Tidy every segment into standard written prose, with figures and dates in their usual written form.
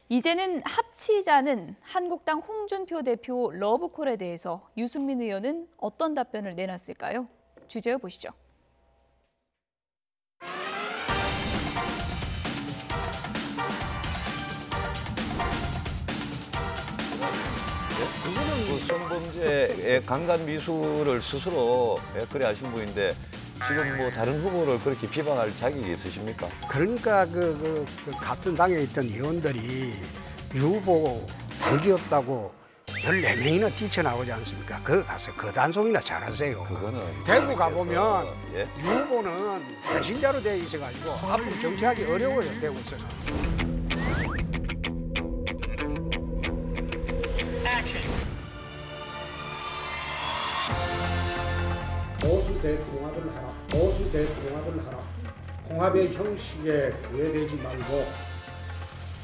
이제는 합치자는 한국당 홍준표 대표 러브콜에 대해서 유승민 의원은 어떤 답변을 내놨을까요? 주제어 보시죠. 그거는 그 성범죄의 강간 미수를 스스로 그래 하신 분인데 지금 뭐 다른 후보를 그렇게 비방할 자격이 있으십니까? 그러니까 같은 당에 있던 의원들이 유 후보 덕이 없다고 14명이나 뛰쳐나오지 않습니까? 그거 가서 거단속이나 잘하세요. 그거는 대구 가보면 예? 유 후보는 배신자로 돼 있어가지고 앞으로 정치하기 어려워요, 대구에서는. 보수 대통합을 하라. 보수 대통합을 하라. 통합의 형식에 구애되지 말고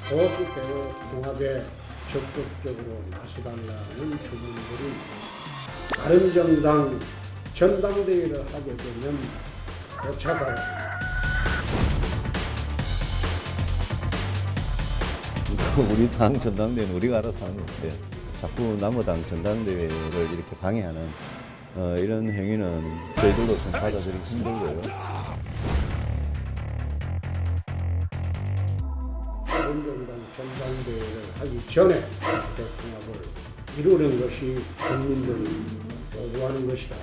보수 대통합에 적극적으로 나서달라는 주문들이 다른 정당 전당대회를 하게 되면 쫓아가요. 우리 당 전당대회는 우리가 알아서 하는 건데 자꾸 남의 당 전당대회를 이렇게 방해하는 이런 행위는 저희들로서는 받아들이기 힘들고요. 다른 정당 전당대회를 하기 전에 대통합을 이루는 것이 국민들이 요구하는 것이다.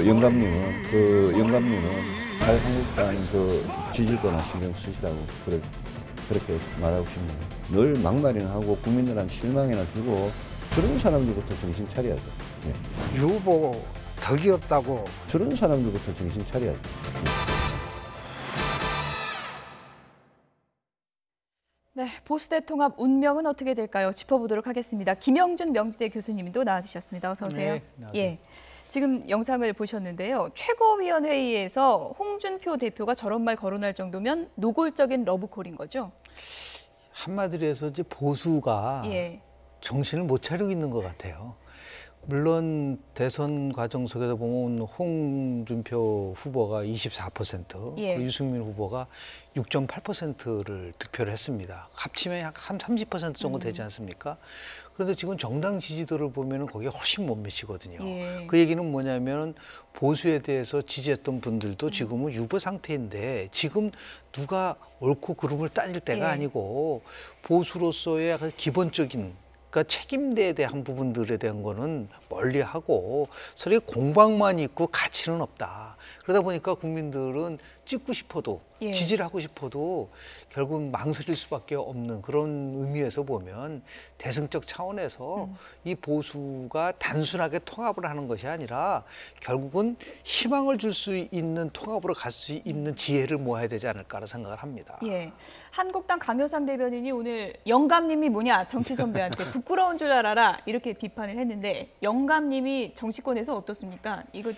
영감님은 자유한국당 지지도나 신경 쓰시라고 그렇게 말하고 싶네요. 늘 막말이나 하고 국민들한테 실망이나 주고 그런 사람들부터 정신 차려야죠. 네. 유 후보 덕이 없다고. 저런 사람들부터 정신 차려야죠. 네, 보수 대통합 운명은 어떻게 될까요? 짚어보도록 하겠습니다. 김영준 명지대 교수님도 나와주셨습니다. 어서 오세요. 네, 안녕하세요. 예, 지금 영상을 보셨는데요. 최고위원회의에서 홍준표 대표가 저런 말 거론할 정도면 노골적인 러브콜인 거죠? 한마디로 해서 이제 보수가 예. 정신을 못 차리고 있는 것 같아요. 물론 대선 과정 속에서 보면 홍준표 후보가 24%, 예. 유승민 후보가 6.8%를 득표를 했습니다. 합치면 약 30% 정도 되지 않습니까? 그런데 지금 정당 지지도를 보면 거기에 훨씬 못 미치거든요. 예. 그 얘기는 뭐냐면 보수에 대해서 지지했던 분들도 지금은 유보 상태인데 지금 누가 옳고 그름을 따질 때가 예. 아니고 보수로서의 약간 기본적인 그러니까 책임대에 대한 부분들에 대한 거는 멀리하고 서로 공방만 있고 가치는 없다. 그러다 보니까 국민들은 찍고 싶어도 예. 지지를 하고 싶어도 결국 망설일 수밖에 없는 그런 의미에서 보면 대승적 차원에서 이 보수가 단순하게 통합을 하는 것이 아니라 결국은 희망을 줄 수 있는 통합으로 갈 수 있는 지혜를 모아야 되지 않을까라는 생각을 합니다. 예, 한국당 강효상 대변인이 오늘 영감님이 뭐냐 정치 선배한테 부끄러운 줄 알아라 이렇게 비판을 했는데 영감님이 정치권에서 어떻습니까? 이거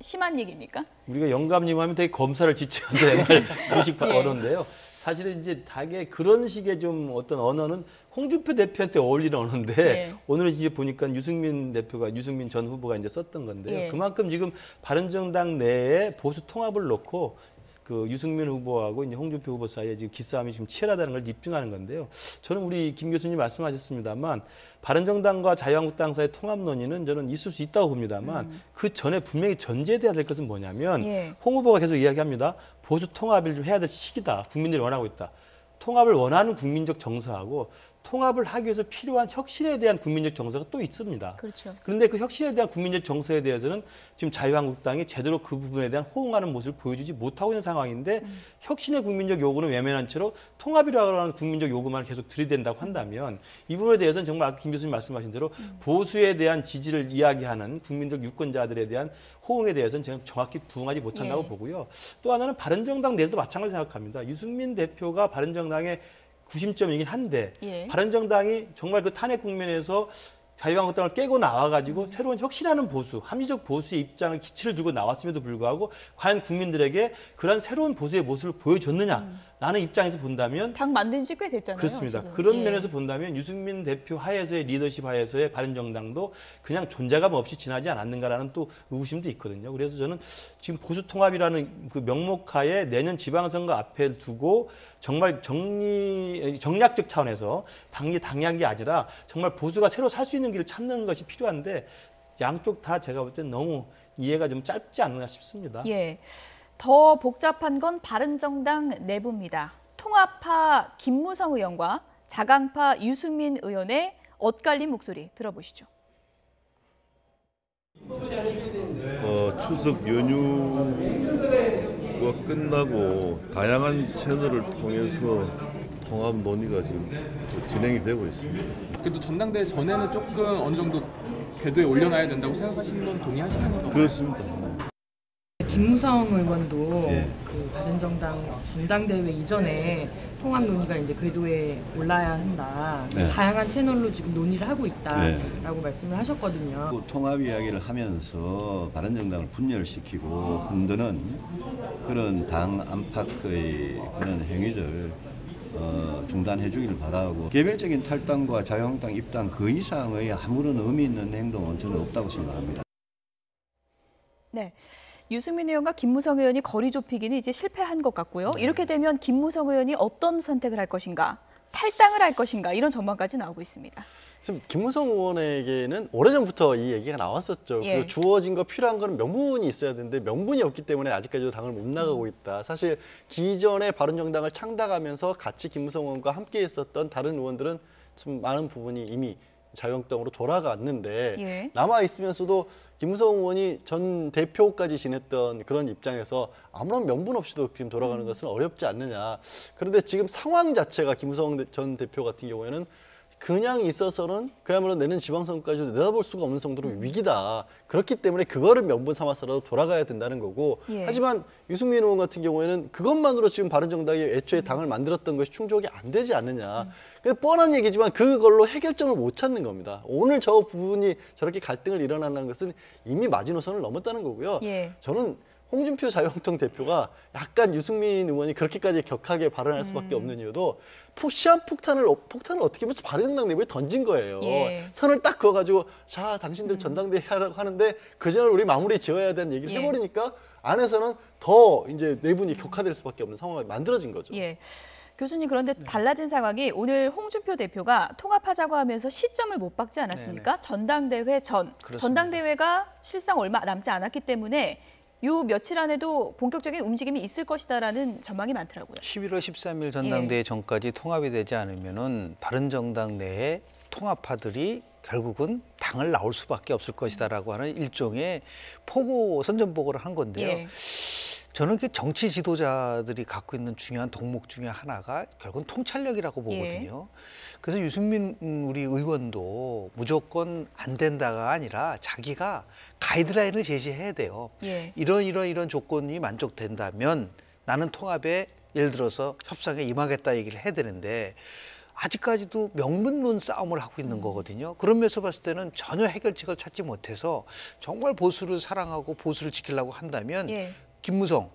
심한 얘기입니까? 우리가 영감님 하면 되게 검사를 지칭한다 옛날 무식 예. 언어인데요. 사실은 이제 되게 그런 식의 좀 어떤 언어는 홍준표 대표한테 어울리는 언어인데 예. 오늘은 이제 보니까 유승민 전 후보가 이제 썼던 건데요. 예. 그만큼 지금 바른정당 내에 보수 통합을 놓고 그 유승민 후보하고 이제 홍준표 후보 사이에 지금 기싸움이 지금 치열하다는 걸 입증하는 건데요. 저는 우리 김 교수님 말씀하셨습니다만 바른정당과 자유한국당 사이의 통합 논의는 저는 있을 수 있다고 봅니다만 그 전에 분명히 전제돼야 될 것은 뭐냐면 예. 홍 후보가 계속 이야기합니다. 보수 통합을 좀 해야 될 시기다. 국민들이 원하고 있다. 통합을 원하는 국민적 정서하고 통합을 하기 위해서 필요한 혁신에 대한 국민적 정서가 또 있습니다. 그렇죠. 그런데 그 혁신에 대한 국민적 정서에 대해서는 지금 자유한국당이 제대로 그 부분에 대한 호응하는 모습을 보여주지 못하고 있는 상황인데 혁신의 국민적 요구는 외면한 채로 통합이라고 하는 국민적 요구만 계속 들이댄다고 한다면 이 부분에 대해서는 정말 아까 김 교수님 말씀하신 대로 보수에 대한 지지를 이야기하는 국민적 유권자들에 대한 호응에 대해서는 제가 정확히 부응하지 못한다고 예. 보고요. 또 하나는 바른정당 내에도 마찬가지로 생각합니다. 유승민 대표가 바른정당의 구심점이긴 한데 예. 바른정당이 정말 그 탄핵 국면에서 자유한국당을 깨고 나와가지고 새로운 혁신하는 보수, 합리적 보수의 입장을 기치를 두고 나왔음에도 불구하고 과연 국민들에게 그런 새로운 보수의 모습을 보여줬느냐라는 입장에서 본다면 당 만든 지 꽤 됐잖아요. 그렇습니다. 지금. 그런 예. 면에서 본다면 유승민 대표 하에서의 리더십 하에서의 바른정당도 그냥 존재감 없이 지나지 않았는가라는 또 의구심도 있거든요. 그래서 저는 지금 보수통합이라는 그 명목하에 내년 지방선거 앞에 두고 정말 정략적 차원에서 당약이 아니라 정말 보수가 새로 살 수 있는 길을 찾는 것이 필요한데 양쪽 다 제가 볼 땐 너무 이해가 좀 짧지 않나 싶습니다. 예. 더 복잡한 건 바른정당 내부입니다. 통합파 김무성 의원과 자강파 유승민 의원의 엇갈린 목소리 들어보시죠. 추석 연휴가 끝나고 다양한 채널을 통해서 통합 논의가 지금 진행이 되고 있습니다. 그래도 전당대회 전에는 조금 어느 정도 궤도에 올려놔야 된다고 생각하시는 건 동의하시는 건가요? 그렇습니다. 김무성 의원도 예. 그 바른정당 전당대회 이전에 통합 논의가 이제 궤도에 올라야 한다. 네. 다양한 채널로 지금 논의를 하고 있다라고 네. 말씀을 하셨거든요. 또 통합 이야기를 하면서 바른정당을 분열시키고 흔드는 그런 당 안팎의 그런 행위들 중단해 주기를 바라고 개별적인 탈당과 자유한국당 입당 그 이상의 아무런 의미 있는 행동은 저는 없다고 생각합니다. 네. 유승민 의원과 김무성 의원이 거리 좁히기는 이제 실패한 것 같고요. 이렇게 되면 김무성 의원이 어떤 선택을 할 것인가, 탈당을 할 것인가 이런 전망까지 나오고 있습니다. 지금 김무성 의원에게는 오래전부터 이 얘기가 나왔었죠. 예. 그리고 주어진 거 필요한 거는 명분이 있어야 되는데 명분이 없기 때문에 아직까지도 당을 못 나가고 있다. 사실 기존에 바른정당을 창당하면서 같이 김무성 의원과 함께 했었던 다른 의원들은 좀 많은 부분이 이미 자유한국당으로 돌아갔는데 예. 남아 있으면서도 김무성 의원이 전 대표까지 지냈던 그런 입장에서 아무런 명분 없이도 지금 돌아가는 것은 어렵지 않느냐. 그런데 지금 상황 자체가 김무성 전 대표 같은 경우에는 그냥 있어서는 그야말로 내년 지방선거까지도 내다볼 수가 없는 정도로 위기다. 그렇기 때문에 그거를 명분 삼아서라도 돌아가야 된다는 거고. 예. 하지만 유승민 의원 같은 경우에는 그것만으로 지금 바른정당이 애초에 당을 만들었던 것이 충족이 안 되지 않느냐. 뻔한 얘기지만 그걸로 해결점을 못 찾는 겁니다. 오늘 저 부분이 저렇게 갈등을 일어나는 것은 이미 마지노선을 넘었다는 거고요. 예. 저는 홍준표 자유한국당 대표가 약간 유승민 의원이 그렇게까지 격하게 발언할 수밖에 없는 이유도 시한폭탄을 어떻게 보면 바른정당 내부에 던진 거예요. 예. 선을 딱 그어가지고 자 당신들 전당대회 하라고 하는데 그 전에 우리 마무리 지어야 되는 얘기를 예. 해버리니까 안에서는 더 이제 내분이 격화될 수밖에 없는 상황이 만들어진 거죠. 예. 교수님 그런데 달라진 상황이 오늘 홍준표 대표가 통합하자고 하면서 시점을 못 박지 않았습니까? 전당대회 전. 그렇습니다. 전당대회가 실상 얼마 남지 않았기 때문에 요 며칠 안에도 본격적인 움직임이 있을 것이다라는 전망이 많더라고요. 11월 13일 전당대회 전까지 통합이 되지 않으면은 바른정당 내에 통합파들이 결국은 당을 나올 수밖에 없을 것이다라고 하는 일종의 선전포고를 한 건데요. 예. 저는 그 정치 지도자들이 갖고 있는 중요한 덕목 중에 하나가 결국은 통찰력이라고 보거든요. 그래서 유승민 우리 의원도 무조건 안 된다가 아니라 자기가 가이드라인을 제시해야 돼요. 예. 이런 조건이 만족된다면 나는 통합에 예를 들어서 협상에 임하겠다 얘기를 해야 되는데 아직까지도 명분론 싸움을 하고 있는 거거든요. 그런 면에서 봤을 때는 전혀 해결책을 찾지 못해서 정말 보수를 사랑하고 보수를 지키려고 한다면 예. 김무성,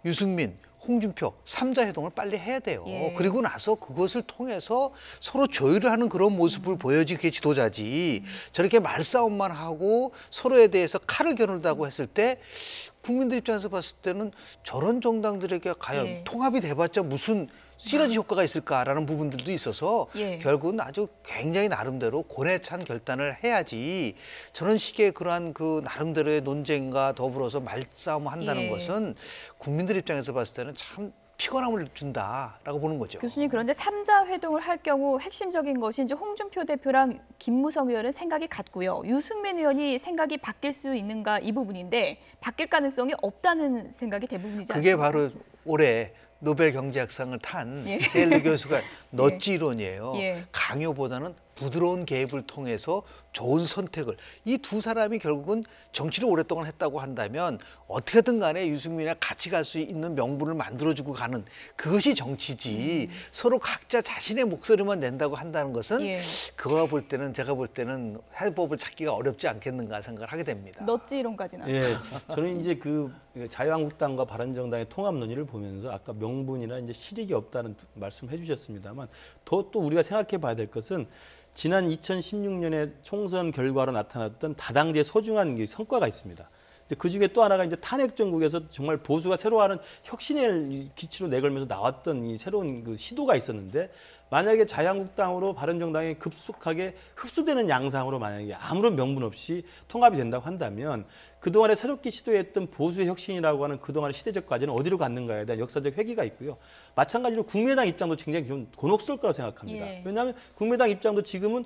유승민, 홍준표 3자 회동을 빨리 해야 돼요. 예. 그리고 나서 그것을 통해서 서로 조율을 하는 그런 모습을 보여야지 그게 지도자지. 저렇게 말싸움만 하고 서로에 대해서 칼을 겨눈다고 했을 때 국민들 입장에서 봤을 때는 저런 정당들에게 과연 예. 통합이 돼봤자 무슨 시너지 효과가 있을까라는 부분들도 있어서 예. 결국은 아주 굉장히 나름대로 고뇌 찬 결단을 해야지 저런 식의 그러한 그 나름대로의 논쟁과 더불어서 말싸움을 한다는 예. 것은 국민들 입장에서 봤을 때는 참 피곤함을 준다라고 보는 거죠. 교수님 그런데 3자 회동을 할 경우 핵심적인 것이 이제 홍준표 대표랑 김무성 의원은 생각이 같고요. 유승민 의원이 생각이 바뀔 수 있는가 이 부분인데 바뀔 가능성이 없다는 생각이 대부분이지 않습니까? 그게 바로 올해 노벨 경제학상을 탄 예. 셀르 교수가 넛지 이론이에요. 예. 강요보다는 부드러운 개입을 통해서 좋은 선택을 이 두 사람이 결국은 정치를 오랫동안 했다고 한다면 어떻게든 간에 유승민이랑 같이 갈 수 있는 명분을 만들어주고 가는 그것이 정치지 서로 각자 자신의 목소리만 낸다고 한다는 것은 예. 그거가 볼 때는 제가 볼 때는 해법을 찾기가 어렵지 않겠는가 생각을 하게 됩니다. 넛지론까지 나왔어요. 예, 저는 이제 그 자유한국당과 바른정당의 통합 논의를 보면서 아까 명분이나 이제 실익이 없다는 말씀을 해주셨습니다만 더 또 우리가 생각해 봐야 될 것은 지난 2016년에 총선 결과로 나타났던 다당제 소중한 성과가 있습니다. 그 중에 또 하나가 이제 탄핵 정국에서 정말 보수가 새로 하는 혁신의 기치로 내걸면서 나왔던 이 새로운 그 시도가 있었는데 만약에 자유한국당으로 바른정당이 급속하게 흡수되는 양상으로 만약에 아무런 명분 없이 통합이 된다고 한다면 그동안에 새롭게 시도했던 보수의 혁신이라고 하는 그동안의 시대적 과제는 어디로 갔는가에 대한 역사적 회귀가 있고요. 마찬가지로 국민의당 입장도 굉장히 좀 곤혹스러울 거라고 생각합니다. 예. 왜냐하면 국민의당 입장도 지금은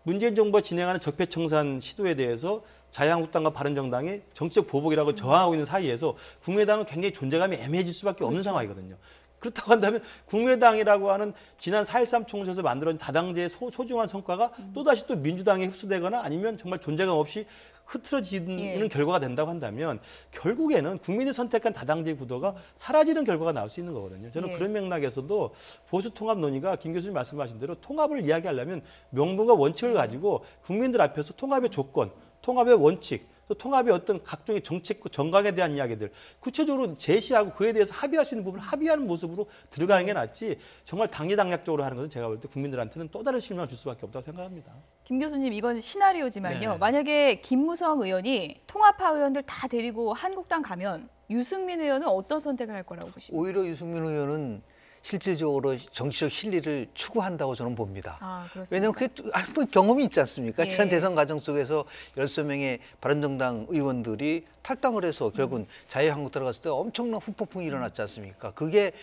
문재인 정부가 진행하는 적폐청산 시도에 대해서 자유한국당과 바른정당이 정치적 보복이라고 저항하고 있는 사이에서 국민의당은 굉장히 존재감이 애매해질 수밖에 없는 상황이거든요. 그렇다고 한다면 국민의당이라고 하는 지난 4.13 총선에서 만들어진 다당제의 소중한 성과가 또다시 또 민주당에 흡수되거나 아니면 정말 존재감 없이 흐트러지는 결과가 된다고 한다면 결국에는 국민이 선택한 다당제 구도가 사라지는 결과가 나올 수 있는 거거든요. 저는 그런 맥락에서도 보수 통합 논의가 김 교수님 말씀하신 대로 통합을 이야기하려면 명분과 원칙을 가지고 국민들 앞에서 통합의 조건, 통합의 원칙, 또 통합의 어떤 각종의 정책, 정강에 대한 이야기들 구체적으로 제시하고 그에 대해서 합의할 수 있는 부분을 합의하는 모습으로 들어가는 게 낫지 정말 당리당략적으로 하는 것은 제가 볼 때 국민들한테는 또 다른 실망을 줄 수밖에 없다고 생각합니다. 김 교수님 이건 시나리오지만요. 네. 만약에 김무성 의원이 통합파 의원들 다 데리고 한국당 가면 유승민 의원은 어떤 선택을 할 거라고 보십니까? 오히려 유승민 의원은 실질적으로 정치적 실리를 추구한다고 저는 봅니다. 아, 그렇습니다. 왜냐하면 그게 뭐 경험이 있지 않습니까? 예. 지난 대선 과정 속에서 13명의 바른정당 의원들이 탈당을 해서 결국은 자유한국당 들어갔을 때 엄청난 후폭풍이 일어났지 않습니까? 그게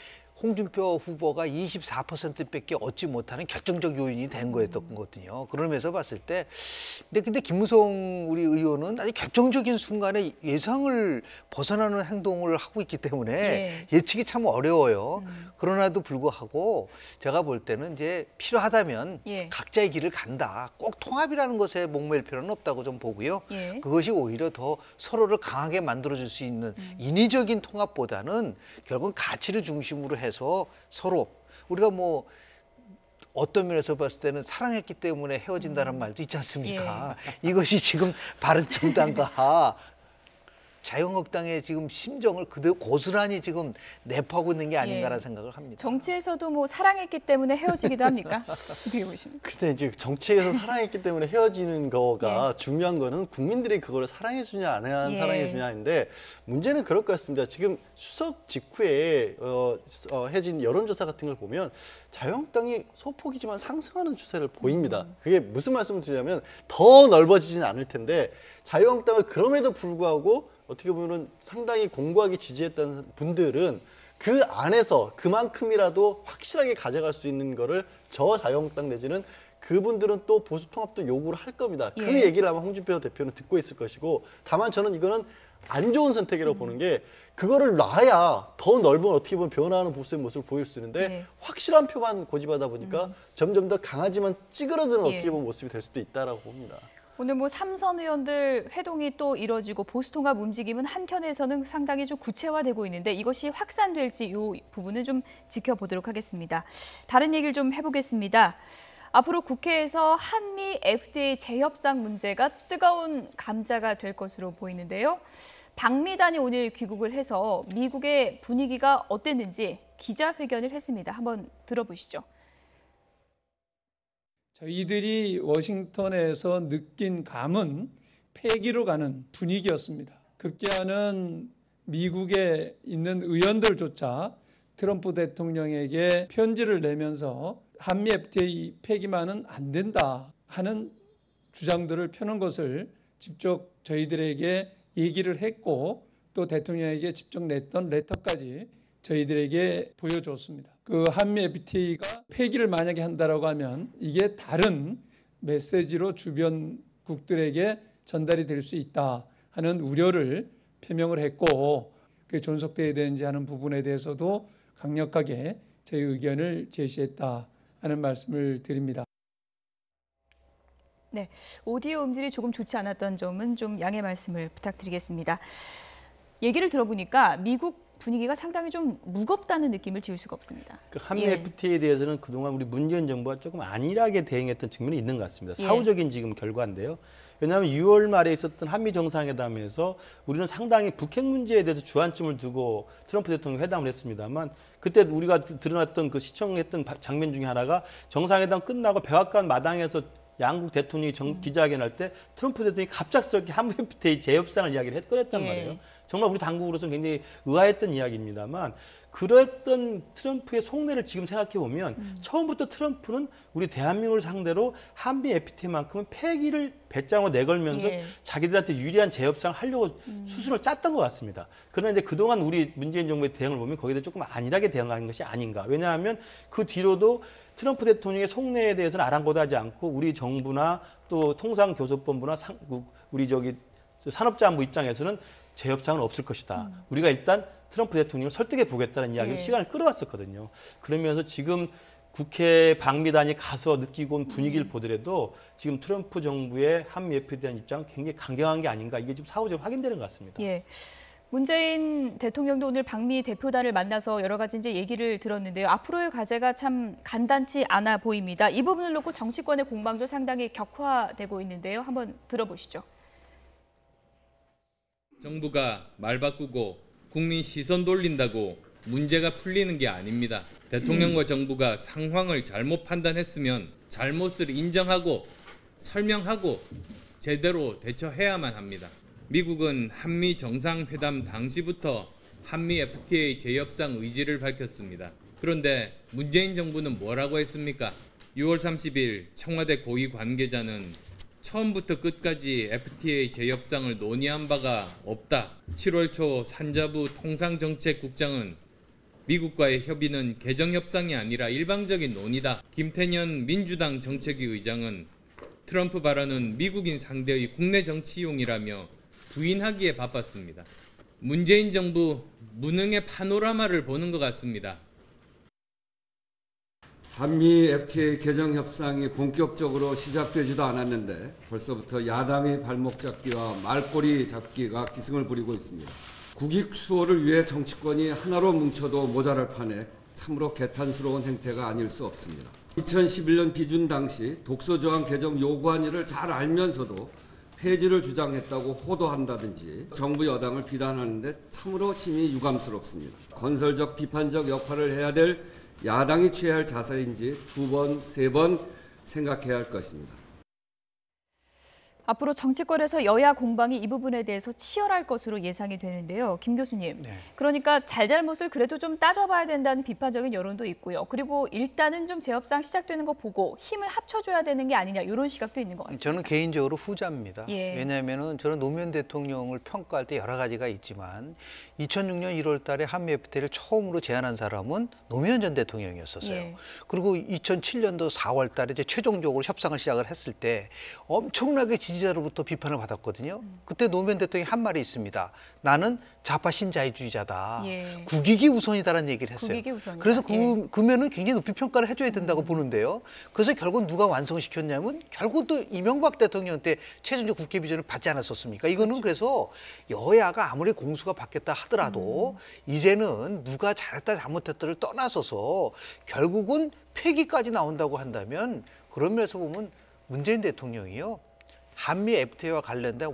홍준표 후보가 24%밖에 얻지 못하는 결정적 요인이 된 거였거든요. 그러면서 봤을 때 근데 김무성 우리 의원은 아주 결정적인 순간에 예상을 벗어나는 행동을 하고 있기 때문에 예측이 참 어려워요. 그러나도 불구하고 제가 볼 때는 이제 필요하다면 각자의 길을 간다. 꼭 통합이라는 것에 목매일 필요는 없다고 좀 보고요. 그것이 오히려 더 서로를 강하게 만들어줄 수 있는 인위적인 통합보다는 결국은 가치를 중심으로 해서 서로 우리가 뭐 어떤 면에서 봤을 때는 사랑했기 때문에 헤어진다는 말도 있지 않습니까? 이것이 지금 바른정당과 자유한국당의 지금 심정을 그대로 고스란히 지금 내포하고 있는 게 아닌가라는 생각을 합니다. 정치에서도 뭐 사랑했기 때문에 헤어지기도 합니까? 어떻게 보십니까? 근데 이제 정치에서 사랑했기 때문에 헤어지는 거가 중요한 거는 국민들이 그거를 사랑해 주냐 안 사랑해 주냐인데 문제는 그럴 것 같습니다. 지금 추석 직후에 해진 여론조사 같은 걸 보면 자유한국당이 소폭이지만 상승하는 추세를 보입니다. 그게 무슨 말씀을 드리냐면 더 넓어지진 않을 텐데 자유한국당을 그럼에도 불구하고 어떻게 보면 상당히 공고하게 지지했던 분들은 그 안에서 그만큼이라도 확실하게 가져갈 수 있는 거를 저 자유한국당 내지는 그분들은 또 보수 통합도 요구를 할 겁니다. 그 얘기를 아마 홍준표 대표는 듣고 있을 것이고 다만 저는 이거는 안 좋은 선택이라고 보는 게 그거를 놔야 더 넓은 어떻게 보면 변화하는 보수의 모습을 보일 수 있는데 확실한 표만 고집하다 보니까 점점 더 강하지만 찌그러드는 어떻게 보면 모습이 될 수도 있다라고 봅니다. 오늘 뭐 삼선 의원들 회동이 또 이뤄지고 보수통합 움직임은 한켠에서는 상당히 좀 구체화되고 있는데 이것이 확산될지 이 부분은 좀 지켜보도록 하겠습니다. 다른 얘기를 좀 해보겠습니다. 앞으로 국회에서 한미 FDA 재협상 문제가 뜨거운 감자가 될 것으로 보이는데요. 박미단이 오늘 귀국을 해서 미국의 분위기가 어땠는지 기자회견을 했습니다. 한번 들어보시죠. 저희들이 워싱턴에서 느낀 감은 폐기로 가는 분위기였습니다. 급기야는 미국에 있는 의원들조차 트럼프 대통령에게 편지를 내면서 한미 FTA 폐기만은 안 된다 하는 주장들을 펴는 것을 직접 저희들에게 얘기를 했고 또 대통령에게 직접 냈던 레터까지 저희들에게 보여줬습니다. 그 한미 FTA가 폐기를 만약에 한다라고 하면 이게 다른 메시지로 주변국들에게 전달이 될 수 있다 하는 우려를 표명을 했고 그게 존속돼야 되는지 하는 부분에 대해서도 강력하게 제 의견을 제시했다 하는 말씀을 드립니다. 네, 오디오 음질이 조금 좋지 않았던 점은 좀 양해 말씀을 부탁드리겠습니다. 얘기를 들어보니까 미국 분위기가 상당히 좀 무겁다는 느낌을 지울 수가 없습니다. 그 한미 FTA에 대해서는 그동안 우리 문재인 정부가 조금 안일하게 대응했던 측면이 있는 것 같습니다. 사후적인 지금 결과인데요. 왜냐하면 6월 말에 있었던 한미 정상회담에서 우리는 상당히 북핵 문제에 대해서 주안점을 두고 트럼프 대통령 회담을 했습니다만 그때 우리가 드러났던 그 시청했던 장면 중에 하나가 정상회담 끝나고 백악관 마당에서 양국 대통령이 기자회견할 때 트럼프 대통령이 갑작스럽게 한미 FTA 재협상을 이야기를 꺼냈단 말이에요. 정말 우리 당국으로서는 굉장히 의아했던 이야기입니다만 그랬던 트럼프의 속내를 지금 생각해 보면 처음부터 트럼프는 우리 대한민국을 상대로 한미 FTA만큼은 패기를 배짱으로 내걸면서 자기들한테 유리한 재협상을 하려고 수순을 짰던 것 같습니다. 그러나 이제 그동안 우리 문재인 정부의 대응을 보면 거기에 대해 조금 안일하게 대응한 것이 아닌가. 왜냐하면 그 뒤로도 트럼프 대통령의 속내에 대해서는 아랑곳하지 않고 우리 정부나 또 통상교섭본부나 우리 산업자원부 입장에서는 재협상은 없을 것이다. 우리가 일단 트럼프 대통령을 설득해 보겠다는 이야기로 시간을 끌어왔었거든요. 그러면서 지금 국회 방미단이 가서 느끼고 온 분위기를 보더라도 지금 트럼프 정부의 한미 FTA에 대한 입장은 굉장히 강경한 게 아닌가. 이게 지금 사후적으로 확인되는 것 같습니다. 예. 문재인 대통령도 오늘 방미 대표단을 만나서 여러 가지 이제 얘기를 들었는데요. 앞으로의 과제가 참 간단치 않아 보입니다. 이 부분을 놓고 정치권의 공방도 상당히 격화되고 있는데요. 한번 들어보시죠. 정부가 말 바꾸고 국민 시선 돌린다고 문제가 풀리는 게 아닙니다. 대통령과 정부가 상황을 잘못 판단했으면 잘못을 인정하고 설명하고 제대로 대처해야만 합니다. 미국은 한미 정상회담 당시부터 한미 FTA 재협상 의지를 밝혔습니다. 그런데 문재인 정부는 뭐라고 했습니까? 6월 30일 청와대 고위 관계자는 처음부터 끝까지 FTA 재협상을 논의한 바가 없다. 7월 초 산자부 통상정책국장은 미국과의 협의는 개정협상이 아니라 일방적인 논의다. 김태년 민주당 정책위 의장은 트럼프 발언은 미국인 상대의 국내 정치용이라며 부인하기에 바빴습니다. 문재인 정부 무능의 파노라마를 보는 것 같습니다. 한미 FTA 개정 협상이 본격적으로 시작되지도 않았는데 벌써부터 야당의 발목 잡기와 말꼬리 잡기가 기승을 부리고 있습니다. 국익 수호를 위해 정치권이 하나로 뭉쳐도 모자랄 판에 참으로 개탄스러운 행태가 아닐 수 없습니다. 2011년 비준 당시 독소조항 개정 요구한 일을 잘 알면서도 폐지를 주장했다고 호도한다든지 정부 여당을 비난하는데 참으로 심히 유감스럽습니다. 건설적 비판적 역할을 해야 될 야당이 취해야 할 자세인지 두 번, 세 번 생각해야 할 것입니다. 앞으로 정치권에서 여야 공방이 이 부분에 대해서 치열할 것으로 예상이 되는데요. 김 교수님, 그러니까 잘잘못을 그래도 좀 따져봐야 된다는 비판적인 여론도 있고요. 그리고 일단은 좀 재협상 시작되는 거 보고 힘을 합쳐줘야 되는 게 아니냐 이런 시각도 있는 것 같습니다. 저는 개인적으로 후자입니다. 왜냐하면 저는 노무현 대통령을 평가할 때 여러 가지가 있지만 2006년 1월 달에 한미 FTA를 처음으로 제안한 사람은 노무현 전 대통령이었었어요. 그리고 2007년도 4월 달에 이제 최종적으로 협상을 시작을 했을 때 엄청나게 지지자로부터 비판을 받았거든요. 그때 노무현 대통령이 한 말이 있습니다. 나는 좌파 신자유주의자다. 국익이 우선이다라는 얘기를 했어요. 국익이 우선이다. 그래서 그 면은 굉장히 높이 평가를 해줘야 된다고 보는데요. 그래서 결국 누가 완성시켰냐면 결국 또 이명박 대통령 때 최종적 국회 비전을 받지 않았었습니까? 이거는 그래서 여야가 아무리 공수가 바뀌었다 하더라도 이제는 누가 잘했다 잘못했다를 떠나서서 결국은 폐기까지 나온다고 한다면 그런 면에서 보면 문재인 대통령이요. 한미 FTA와 관련된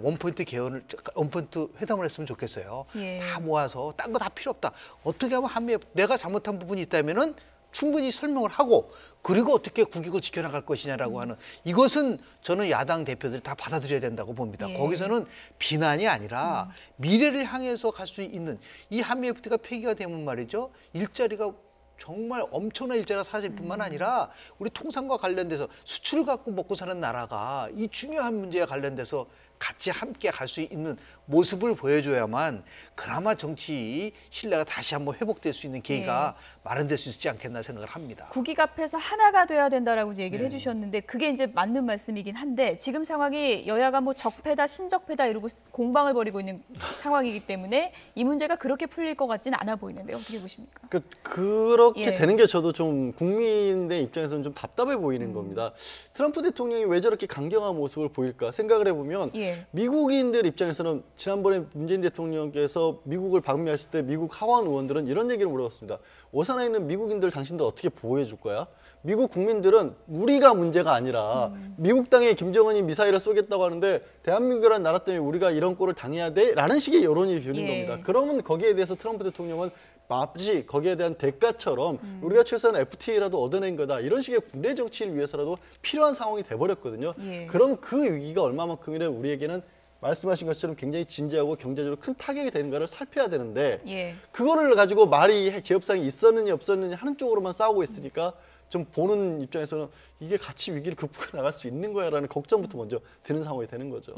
원포인트 회담을 했으면 좋겠어요. 다 모아서 딴 거 다 필요 없다. 어떻게 하면 내가 잘못한 부분이 있다면은 충분히 설명을 하고 그리고 어떻게 국익을 지켜나갈 것이냐라고 하는 이것은 저는 야당 대표들이 다 받아들여야 된다고 봅니다. 거기서는 비난이 아니라 미래를 향해서 갈 수 있는 이 한미 FTA가 폐기가 되면 말이죠. 일자리가 정말 엄청난 일자리가 사라질 뿐만 아니라 우리 통상과 관련돼서 수출을 갖고 먹고 사는 나라가 이 중요한 문제와 관련돼서 같이 함께 갈 수 있는 모습을 보여줘야만 그나마 정치 신뢰가 다시 한번 회복될 수 있는 계기가 마련될 수 있지 않겠나 생각을 합니다. 국익 앞에서 하나가 돼야 된다라고 이제 얘기를 해주셨는데 그게 이제 맞는 말씀이긴 한데 지금 상황이 여야가 뭐 적폐다 신적폐다 이러고 공방을 벌이고 있는 상황이기 때문에 이 문제가 그렇게 풀릴 것 같지는 않아 보이는데요. 어떻게 보십니까? 그렇게 되는 게 저도 좀 국민의 입장에서는 좀 답답해 보이는 겁니다. 트럼프 대통령이 왜 저렇게 강경한 모습을 보일까 생각을 해보면 미국인들 입장에서는 지난번에 문재인 대통령께서 미국을 방문하실 때 미국 하원 의원들은 이런 얘기를 물어봤습니다. 오산에 있는 미국인들 당신들 어떻게 보호해 줄 거야? 미국 국민들은 우리가 문제가 아니라 미국 땅에 김정은이 미사일을 쏘겠다고 하는데 대한민국이라는 나라 때문에 우리가 이런 꼴을 당해야 돼? 라는 식의 여론이 들린 겁니다. 그러면 거기에 대해서 트럼프 대통령은 마치 거기에 대한 대가처럼 우리가 최소한 FTA라도 얻어낸 거다. 이런 식의 국내 정치를 위해서라도 필요한 상황이 돼버렸거든요. 그럼 그 위기가 얼마만큼이나 우리에게는 말씀하신 것처럼 굉장히 진지하고 경제적으로 큰 타격이 되는가를 살펴야 되는데 그거를 가지고 말이 재협상이 있었느냐 없었느냐 하는 쪽으로만 싸우고 있으니까 좀 보는 입장에서는 이게 같이 위기를 극복해 나갈 수 있는 거야라는 걱정부터 먼저 드는 상황이 되는 거죠.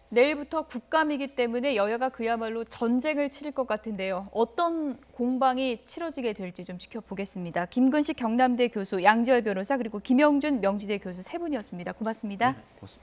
내일부터 국감이기 때문에 여야가 그야말로 전쟁을 치를 것 같은데요. 어떤 공방이 치러지게 될지 좀 지켜보겠습니다. 김근식 경남대 교수, 양지열 변호사 그리고 김영준 명지대 교수 세 분이었습니다. 고맙습니다. 고맙습니다.